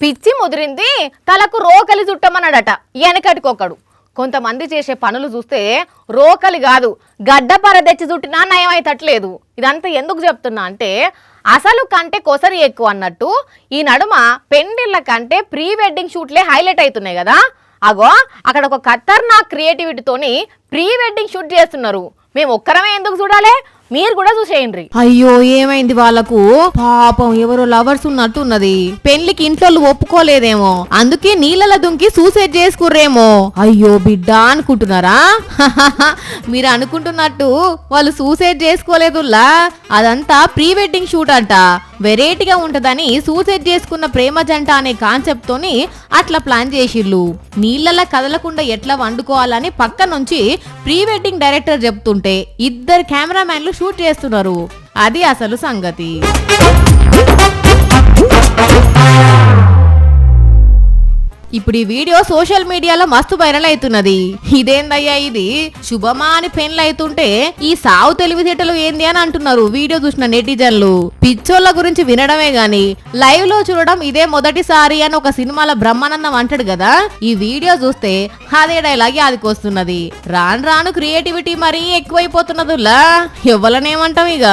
పిచ్చి ముదిరింది తలకు రోకలి చుట్టమన్నాడట వెనకటికొకడు. కొంతమంది చేసే పనులు చూస్తే రోకలి కాదు గడ్డపర తెచ్చి చుట్టినా నయం అయితట్లేదు. ఇదంతా ఎందుకు చెప్తున్నా అంటే అసలు కంటే కొసరి ఎక్కువ అన్నట్టు ఈ నడుమ పెండిళ్ళ కంటే ప్రీ వెడ్డింగ్ షూట్లే హైలైట్ అవుతున్నాయి కదా. అగో అక్కడ ఒక ఖతర్నాక్ క్రియేటివిటీతోని ప్రీ వెడ్డింగ్ షూట్ చేస్తున్నారు. మేము ఒక్కరమే ఎందుకు చూడాలి, మీరు కూడా చూసేయండి. అయ్యో ఏమైంది వాళ్ళకు, పాపం ఎవరో లవర్స్ ఉన్నట్టు ఉన్నది. పెళ్లికి ఇంట్లో ఒప్పుకోలేదేమో, అందుకే నీళ్ళలో దుంకి సూసైడ్ చేసుకుర్రేమో. అయ్యో బిడ్డ అనుకుంటున్నారా? మీరు అనుకుంటున్నట్టు వాళ్ళు సూసైడ్ చేసుకోలేదుల్లా, అదంతా ప్రీ వెడ్డింగ్ షూట్ అంట. వెరైటీగా ఉంటదని సూసైడ్ చేసుకున్న ప్రేమ జంట అనే కాన్సెప్ట్ తోని అట్లా ప్లాన్ చేసిళ్ళు. నీళ్ళలా కదలకుండా ఎట్లా వండుకోవాలని పక్క నుంచి ప్రీ వెడ్డింగ్ డైరెక్టర్ చెప్తుంటే ఇద్దరు కెమెరామ్యాన్లు షూట్ చేస్తున్నారు. అది అసలు సంగతి. ఇప్పుడు ఈ వీడియో సోషల్ మీడియాలో మస్తు వైరల్ అవుతున్నది. ఇదేందయ్యా ఇది, శుభమా అని పెన్లు అవుతుంటే ఈ సావు తెలివితేటలు ఏంది అని అంటున్నారు వీడియో చూసిన నెటిజన్లు. పిచ్చోళ్ళ గురించి వినడమే గాని లైవ్ లో చూడడం ఇదే మొదటిసారి అని ఒక సినిమాలో బ్రహ్మానందం అంటాడు కదా. ఈ వీడియో చూస్తే అదే డైలాగ్ ఆదికొస్తున్నది. రాను రాను క్రియేటివిటీ మరీ ఎక్కువైపోతున్నదిలా, ఎవ్వలనేమంటాం ఇక.